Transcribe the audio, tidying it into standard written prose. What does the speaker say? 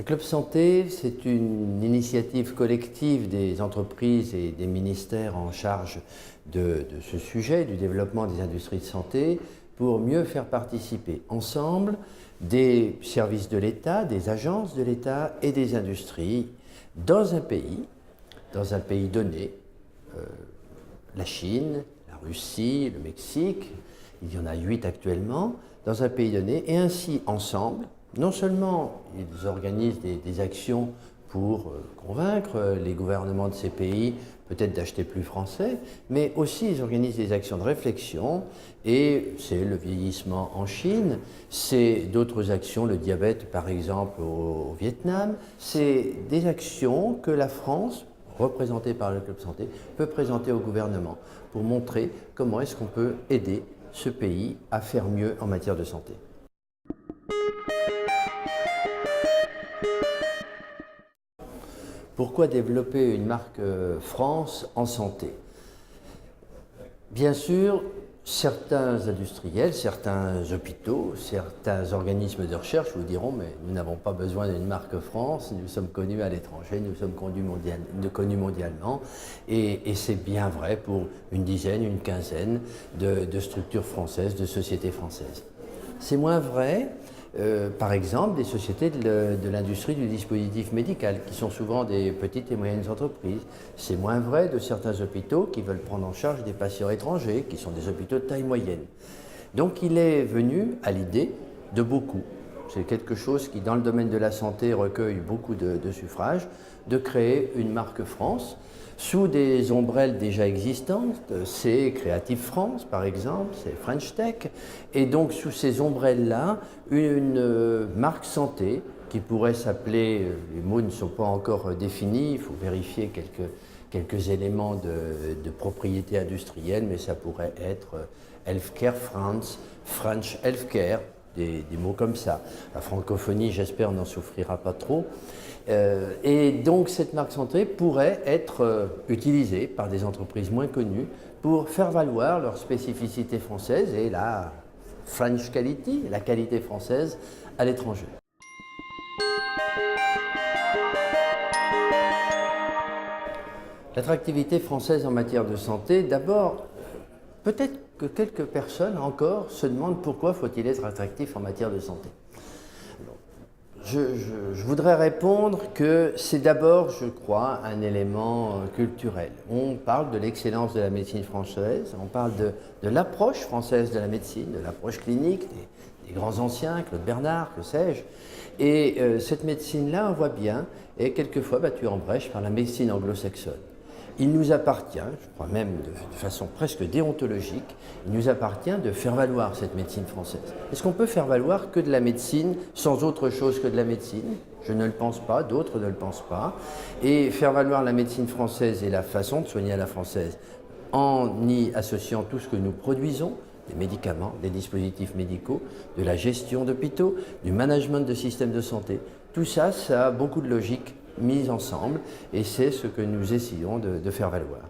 Club Santé, c'est une initiative collective des entreprises et des ministères en charge de ce sujet, du développement des industries de santé, pour mieux faire participer ensemble des services de l'État, des agences de l'État et des industries dans un pays donné, la Chine, la Russie, le Mexique, il y en a 8 actuellement, dans un pays donné, et ainsi ensemble, non seulement ils organisent des actions pour convaincre les gouvernements de ces pays peut-être d'acheter plus français, mais aussi ils organisent des actions de réflexion, et c'est le vieillissement en Chine, c'est d'autres actions, le diabète par exemple au Vietnam, c'est des actions que la France, représentée par le Club Santé, peut présenter au gouvernement pour montrer comment est-ce qu'on peut aider ce pays à faire mieux en matière de santé. Pourquoi développer une marque France en santé? Bien sûr, certains industriels, certains hôpitaux, certains organismes de recherche vous diront « mais nous n'avons pas besoin d'une marque France, nous sommes connus à l'étranger, nous sommes connus mondialement » et c'est bien vrai pour une dizaine, une quinzaine de structures françaises, de sociétés françaises. C'est moins vrai par exemple, des sociétés de l'industrie du dispositif médical, qui sont souvent des petites et moyennes entreprises. C'est moins vrai de certains hôpitaux qui veulent prendre en charge des patients étrangers, qui sont des hôpitaux de taille moyenne. Donc il est venu à l'idée de beaucoup, c'est quelque chose qui dans le domaine de la santé recueille beaucoup de suffrages, de créer une marque France, sous des ombrelles déjà existantes, c'est Creative France par exemple, c'est French Tech, et donc sous ces ombrelles-là, une marque santé qui pourrait s'appeler, les mots ne sont pas encore définis, il faut vérifier quelques éléments de propriété industrielle, mais ça pourrait être Healthcare France, French Healthcare, des mots comme ça. La francophonie, j'espère, n'en souffrira pas trop. Et donc cette marque santé pourrait être utilisée par des entreprises moins connues pour faire valoir leur spécificité française et la French quality, la qualité française à l'étranger. L'attractivité française en matière de santé, d'abord, peut-être que quelques personnes encore se demandent pourquoi faut-il être attractif en matière de santé. Je voudrais répondre que c'est d'abord, je crois, un élément culturel. On parle de l'excellence de la médecine française, on parle de l'approche française de la médecine, de l'approche clinique, des grands anciens, Claude Bernard, que sais-je. Et cette médecine-là, on voit bien, est quelquefois battue en brèche par la médecine anglo-saxonne. Il nous appartient, je crois même de façon presque déontologique, il nous appartient de faire valoir cette médecine française. Est-ce qu'on peut faire valoir que de la médecine sans autre chose que de la médecine? Je ne le pense pas, d'autres ne le pensent pas. Et faire valoir la médecine française et la façon de soigner à la française en y associant tout ce que nous produisons, des médicaments, des dispositifs médicaux, de la gestion d'hôpitaux, du management de systèmes de santé. Tout ça, ça a beaucoup de logique mise ensemble et c'est ce que nous essayons de faire valoir.